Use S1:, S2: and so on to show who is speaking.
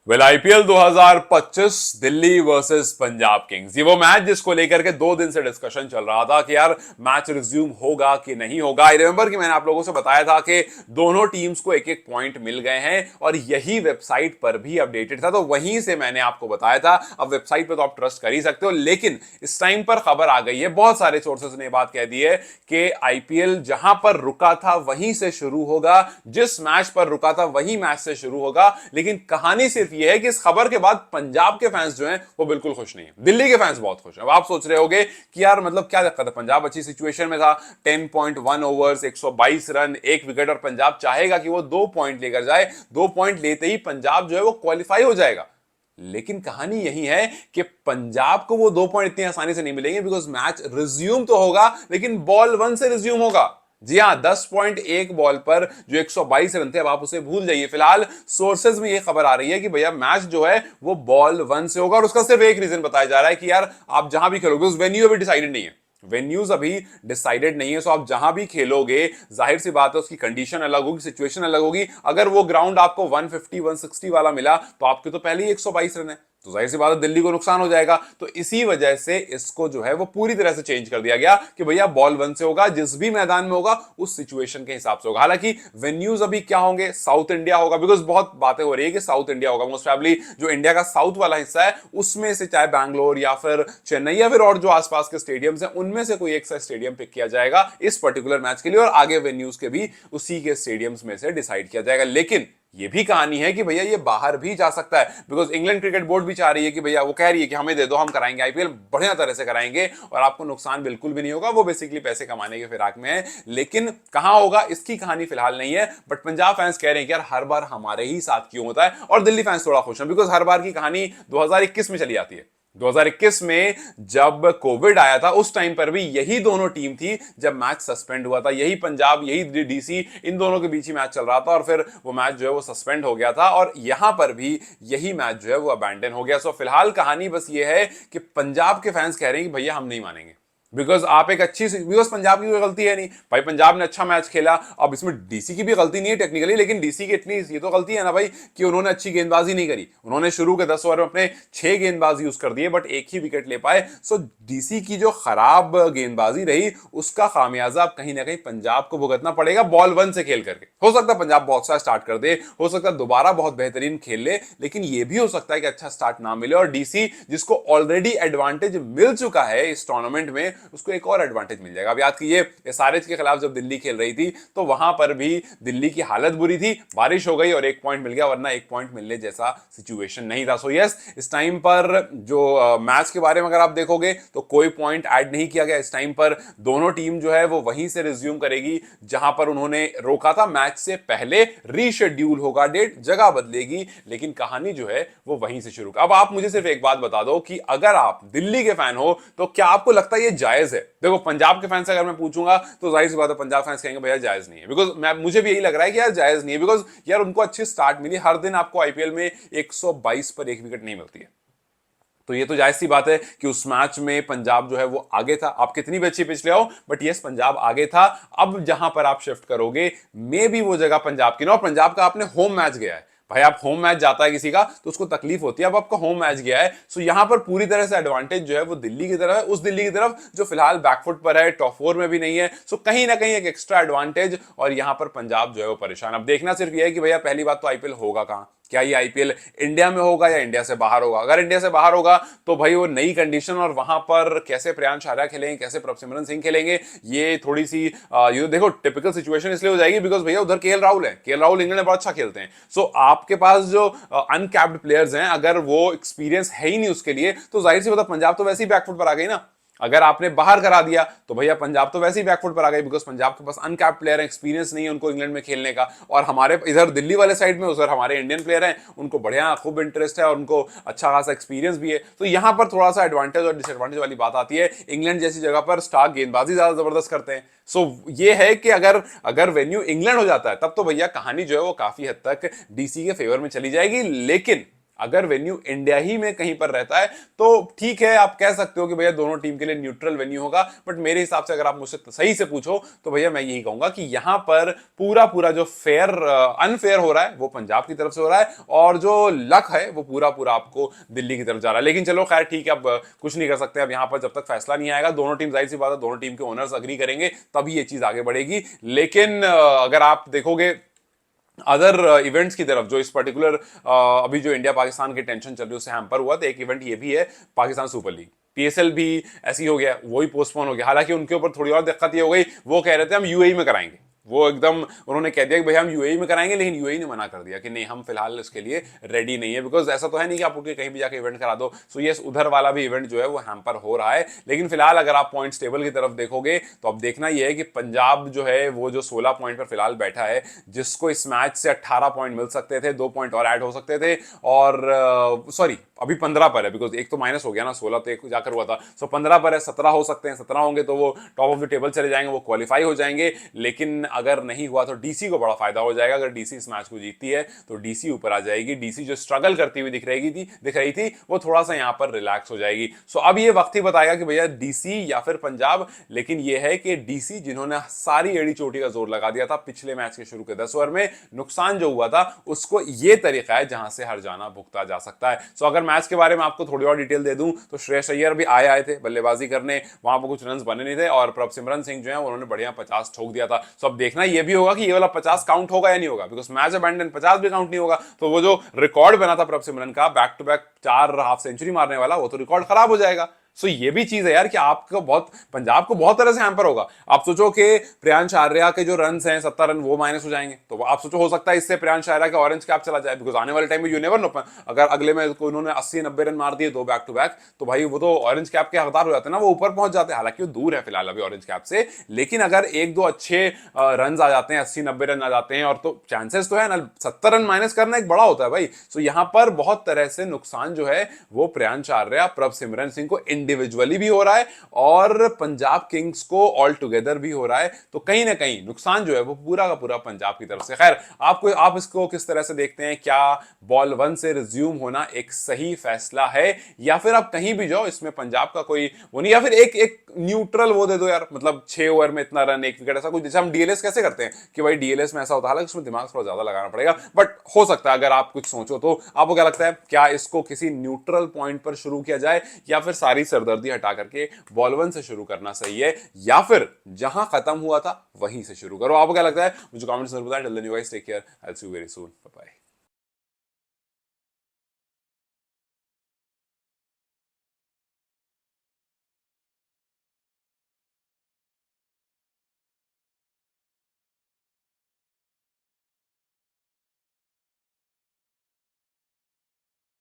S1: IPL 2025 Delhi versus Punjab Kings, ये वो match जिसको लेकर के 2 दिन से डिस्कशन चल रहा था कि यार मैच रिज्यूम होगा कि नहीं होगा। आई रिमेंबर कि मैंने आप लोगों से बताया था कि दोनों टीम्स को एक एक पॉइंट मिल गए हैं और यही वेबसाइट पर भी अपडेटेड था, तो वहीं से मैंने आपको बताया था। अब वेबसाइट पर तो आप ट्रस्ट कर ही सकते हो, लेकिन इस टाइम पर खबर आ गई है, बहुत सारे सोर्सेस ने बात कह दी है कि आईपीएल जहां पर रुका था वहीं से शुरू होगा, जिस मैच पर रुका था वही मैच से शुरू होगा। लेकिन कहानी सिर्फ ये है कि इस खबर के बाद पंजाब के फैंस जो हैं वो बिल्कुल खुश नहीं है, दिल्ली के फैंस बहुत खुश हैं। अब आप सोच रहे होगे कि यार मतलब क्या दिक्कत है, पंजाब अच्छी सिचुएशन में था, 10.1 ओवर्स, 122 रन, 1 विकेट, और पंजाब चाहेगा कि वो 2 पॉइंट लेकर जाए। 2 पॉइंट लेते ही पंजाब जो है वो क्वालिफाई हो जाएगा। लेकिन कहानी यही है कि पंजाब को वो 2 पॉइंट इतनी आसानी से नहीं मिलेंगे, बिकॉज मैच रिज्यूम तो होगा लेकिन बॉल 1 से रिज्यूम होगा। जी हां, 10.1 बॉल पर जो 122 रन थे, अब आप उसे भूल जाइए। फिलहाल सोर्सेज में ये खबर आ रही है कि भैया मैच जो है वो बॉल 1 से होगा, और उसका सिर्फ एक रीजन बताया जा रहा है कि यार आप जहां भी खेलोगे, उस वेन्यू अभी डिसाइडेड नहीं है, वेन्यूज अभी डिसाइडेड नहीं है। सो आप जहां भी खेलोगे, जाहिर सी बात है उसकी कंडीशन अलग होगी, सिचुएशन अलग होगी। अगर वो ग्राउंड आपको 150 160 वाला मिला तो आपके तो पहले ही 122 रन है, तो जाहिर सी बात है दिल्ली को नुकसान हो जाएगा। तो इसी वजह से इसको जो है वो पूरी तरह से चेंज कर दिया गया कि भैया बॉल 1 से होगा, जिस भी मैदान में होगा उस सिचुएशन के हिसाब से होगा। हालांकि वेन्यूज अभी क्या होंगे, साउथ इंडिया होगा, बिकॉज बहुत बातें हो रही है कि साउथ इंडिया होगा। मोस्ट प्रोबेबली जो इंडिया का साउथ वाला हिस्सा है उसमें से, चाहे बैंगलोर या फिर चेन्नई या फिर और जो आसपास के स्टेडियम्स हैं, उनमें से कोई एक सा स्टेडियम पिक किया जाएगा इस पर्टिकुलर मैच के लिए, और आगे वेन्यूज के भी उसी के स्टेडियम्स में से डिसाइड किया जाएगा। लेकिन ये भी कहानी है कि भैया ये बाहर भी जा सकता है, बिकॉज इंग्लैंड क्रिकेट बोर्ड भी चाह रही है कि भैया, वो कह रही है कि हमें दे दो, हम कराएंगे आईपीएल, बढ़िया तरह से कराएंगे और आपको नुकसान बिल्कुल भी नहीं होगा। वो बेसिकली पैसे कमाने के फिराक में है, लेकिन कहां होगा इसकी कहानी फिलहाल नहीं है। बट पंजाब फैंस कह रहे हैं कि यार हर बार हमारे ही साथ क्यों होता है, और दिल्ली फैंस थोड़ा खुश हैं, बिकॉज हर बार की कहानी 2021 में चली आती है। 2021 में जब कोविड आया था उस टाइम पर भी यही दोनों टीम थी, जब मैच सस्पेंड हुआ था, यही पंजाब यही डीसी, इन दोनों के बीच ही मैच चल रहा था, और फिर वो मैच जो है वो सस्पेंड हो गया था, और यहां पर भी यही मैच जो है वो अबैंडन हो गया। सो फिलहाल कहानी बस ये है कि पंजाब के फैंस कह रहे हैं कि भैया हम नहीं मानेंगे, बिकॉज आप एक अच्छी, बिकॉज पंजाब की कोई गलती है नहीं भाई, पंजाब ने अच्छा मैच खेला। अब इसमें डीसी की भी गलती नहीं है टेक्निकली, लेकिन डीसी की इतनी ये तो गलती है ना भाई कि उन्होंने अच्छी गेंदबाजी नहीं करी। उन्होंने शुरू के 10 ओवर में अपने 6 गेंदबाज यूज कर दिए, बट एक ही विकेट ले पाए। सो डीसी की जो खराब गेंदबाजी रही उसका खामियाजा अब कहीं ना कहीं पंजाब को भुगतना पड़ेगा, बॉल 1 से खेल करके। हो सकता है पंजाब बहुत सा स्टार्ट कर दे, हो सकता है दोबारा बहुत बेहतरीन खेल ले, लेकिन यह भी हो सकता है कि अच्छा स्टार्ट ना मिले, और डीसी जिसको ऑलरेडी एडवांटेज मिल चुका है इस टूर्नामेंट में, उसको एक और एडवांटेज मिल जाएगा। अब याद कीजिए एसआरएच के खिलाफ जब दिल्ली खेल रही थी तो वहां पर भी दिल्ली की हालत बुरी थी, बारिश हो गई और 1 पॉइंट मिल गया, वरना 1 पॉइंट मिलने जैसा सिचुएशन नहीं था। सो यस, इस टाइम पर जो मैच के बारे में अगर आप देखोगे तो कोई पॉइंट ऐड नहीं किया गया। इस टाइम पर दोनों टीम जो है वो वहीं से रिज्यूम करेगी जहां पर उन्होंने रोका था मैच से पहले। रीशेड्यूल होगा डेट, जगह बदलेगी, लेकिन कहानी जो है वो वहीं से शुरू। अब आप मुझे सिर्फ एक बात बता दो कि अगर आप दिल्ली के फैन हो तो क्या आपको लगता है ये जायज है? देखो पंजाब के फैन से अगर मैं पूछूंगा तो जाहिर सी बात है पंजाब फैंस कहेंगे भैया जायज नहीं है, बिकॉज मुझे भी यही लग रहा है कि यार जायज नहीं है, बिकॉज यार उनको अच्छी स्टार्ट मिली। हर दिन आपको आईपीएल में 122 पर 1 विकेट नहीं मिलती है, तो ये तो जाहिर सी बात है कि उस मैच में पंजाब जो है वो आगे था। आप कितनी भी अच्छी पिच ले आओ, बट यस पंजाब आगे था। अब जहां पर आप शिफ्ट करोगे मे भी वो जगह पंजाब की ना, और पंजाब का आपने होम मैच गया है भाई। आप होम मैच जाता है किसी का तो उसको तकलीफ होती है, अब आपका होम मैच गया है, सो यहां पर पूरी तरह से एडवांटेज जो है वो दिल्ली की तरफ है, उस दिल्ली की तरफ जो फिलहाल बैकफुट पर है, टॉप 4 में भी नहीं है। सो कहीं ना कहीं एक एक्स्ट्रा एडवांटेज, और यहां पर पंजाब जो है वो परेशान। अब देखना सिर्फ ये है कि भैया पहली बात तो आईपीएल होगा कहां, क्या ये आईपीएल इंडिया में होगा या इंडिया से बाहर होगा? अगर इंडिया से बाहर होगा तो भाई वो नई कंडीशन, और वहां पर कैसे प्रियांश आर्या खेलेंगे, कैसे प्रभसिमरन सिंह खेलेंगे, ये थोड़ी सी ये देखो टिपिकल सिचुएशन इसलिए हो जाएगी बिकॉज भैया उधर केएल राहुल है, केएल राहुल इंग्लैंड में बहुत अच्छा खेलते हैं। सो आपके पास जो अनकैप्ड प्लेयर्स हैं, अगर वो एक्सपीरियंस है ही नहीं उसके लिए, तो जाहिर सी बात है पंजाब तो वैसे ही बैकफुट पर आ गई ना। अगर आपने बाहर करा दिया तो भैया पंजाब तो वैसे ही बैकफुट पर आ गई, बिकॉज पंजाब के पास अनकैप्ड प्लेयर है, एक्सपीरियंस नहीं है उनको इंग्लैंड में खेलने का। और हमारे इधर दिल्ली वाले साइड में उधर हमारे इंडियन प्लेयर हैं, उनको बढ़िया खूब इंटरेस्ट है और उनको अच्छा खासा एक्सपीरियंस भी है। तो यहां पर थोड़ा सा एडवांटेज और डिसएडवांटेज वाली बात आती है। इंग्लैंड जैसी जगह पर स्टार गेंदबाजी ज्यादा जबरदस्त करते हैं। सो ये है कि अगर अगर वेन्यू इंग्लैंड हो जाता है तब तो भैया कहानी जो है वो काफी हद तक डीसी के फेवर में चली जाएगी। लेकिन अगर वेन्यू इंडिया ही में कहीं पर रहता है तो ठीक है, आप कह सकते हो कि भैया दोनों टीम के लिए न्यूट्रल वेन्यू होगा, बट मेरे हिसाब से अगर आप मुझसे सही से पूछो तो भैया मैं यही कहूंगा कि यहां पर पूरा पूरा जो फेयर अनफेयर हो रहा है वो पंजाब की तरफ से हो रहा है, और जो लक है वो पूरा पूरा आपको दिल्ली की तरफ जा रहा है। लेकिन चलो खैर ठीक है, अब कुछ नहीं कर सकते। अब यहां पर जब तक फैसला नहीं आएगा, दोनों टीम, जाहिर सी बात है दोनों टीम के ओनर्स अग्री करेंगे तभी ये चीज आगे बढ़ेगी। लेकिन अगर आप देखोगे अदर इवेंट्स की तरफ, जो इस पर्टिकुलर अभी जो इंडिया पाकिस्तान की टेंशन चल रही है उससे हैम्पर हुआ, तो एक इवेंट ये भी है पाकिस्तान सुपर लीग, पीएसएल भी ऐसी हो गया, वही पोस्टपोन हो गया। हालांकि उनके ऊपर थोड़ी और दिक्कत ये हो गई, वो कह रहे थे हम यूएई में कराएंगे, वो एकदम उन्होंने कह दिया कि भाई हम यूएई में कराएंगे, लेकिन यूएई ने मना कर दिया कि नहीं हम फिलहाल इसके लिए रेडी नहीं है, बिकॉज ऐसा तो है नहीं कि आप उनके कहीं भी जाकर इवेंट करा दो। सो यस, उधर वाला भी इवेंट जो है वो हैम्पर हो रहा है। लेकिन फिलहाल अगर आप पॉइंट्स टेबल की तरफ देखोगे तो अब देखना यह है कि पंजाब जो है वो जो 16 पॉइंट पर फिलहाल बैठा है, जिसको इस मैच से 18 पॉइंट मिल सकते थे, 2 पॉइंट और ऐड हो सकते थे, और सॉरी अभी 15 पर है, बिकॉज एक तो माइनस हो गया ना, 16 तो एक जाकर हुआ था, सो 15 पर है, 17 हो सकते हैं, 17 होंगे तो वो टॉप ऑफ द टेबल चले जाएंगे, वो क्वालिफाई हो जाएंगे। लेकिन अगर नहीं हुआ तो डीसी को बड़ा फायदा हो जाएगा। अगर डीसी इस मैच को जीतती है तो डीसी ऊपर आ जाएगी, डीसी जो स्ट्रगल करती हुई दिख रही थी वो थोड़ा सा यहां पर रिलैक्स हो जाएगी। सो अब ये वक्त ही बताएगा कि भैया डीसी या फिर पंजाब। लेकिन ये है कि डीसी जिन्होंने सारी एड़ी चोटी का जोर लगा दिया था पिछले मैच के शुरू के 10 ओवर में, नुकसान जो हुआ था उसको ये तरीका है जहां से हर जाना भुगता जा सकता है। सो अगर मैच के बारे में आपको थोड़ी और डिटेल दे दूं तो श्रेयस अय्यर भी आए थे बल्लेबाजी करने, वहां पर कुछ रन बने नहीं थे, और प्रभसिमरन सिंह जो है उन्होंने बढ़िया 50 ठोक दिया था। सो अब देखना ये भी होगा कि ये वाला 50 काउंट होगा या नहीं होगा, बिकॉज मैच अबैंडन 50 भी काउंट नहीं होगा तो वो जो रिकॉर्ड बना था प्रभसिमरन का back to back 4 half century मारने वाला, वो तो रिकॉर्ड खराब हो जाएगा। सो ये भी चीज है यार कि आपको बहुत, पंजाब को बहुत तरह से हैम्पर होगा। आप सोचो कि प्रियांश आर्या के जो रन हैं 70 रन वो माइनस हो जाएंगे, तो आप सोचो हो सकता है इससे प्रियांश आर्या का ऑरेंज कैप चला जाए, बिकॉज आने वाले टाइम में यू नेवर नो, अगर अगले में उन्होंने 80-90 रन मार दिए 2 बैक टू बैक, तो भाई वो तो ऑरेंज कैप के हकदार हो जाते हैं ना, वो ऊपर पहुंच जाते हैं। हालांकि वो दूर है फिलहाल अभी ऑरेंज कैप से, लेकिन अगर 1-2 अच्छे रन आ जाते हैं, 80-90 रन आ जाते हैं, और तो चांसेस तो है ना, 70 रन माइनस करना एक बड़ा होता है भाई। सो यहां पर बहुत तरह से नुकसान जो है वो प्रियांश आर्या, प्रभसिमरन सिंह को इंडिविजुअली भी हो रहा है और पंजाब किंग्स को ऑल टुगेदर भी हो रहा है। तो कहीं ना कहीं नुकसान जो है वो पूरा का पूरा पंजाब की तरफ से। खैर आप इसको किस तरह से देखते हैं? क्या बॉल 1 से रिज्यूम होना एक सही फैसला है, या फिर आप कहीं भी जाओ इसमें पंजाब का कोई वो नहीं, या फिर एक न्यूट्रल वो दे दो यार, मतलब 6 ओवर में इतना रन 1 विकेट, ऐसा कुछ जैसे हम डीएलएस कैसे करते हैं कि भाई डीएलएस में ऐसा होता है, हालांकि उसमें दिमाग थोड़ा ज्यादा लगाना पड़ेगा, बट हो सकता है अगर आप कुछ सोचो तो। आपको क्या लगता है, क्या इसको किसी न्यूट्रल पॉइंट पर शुरू किया जाए, या फिर सारी सरदर्दी हटा करके बॉल 1 से शुरू करना सही है, या फिर जहां खत्म हुआ था वहीं से शुरू करो? आपको क्या लगता है मुझे कमेंट्स में बताएं। Till then you guys take care, I will see you very soon, bye bye.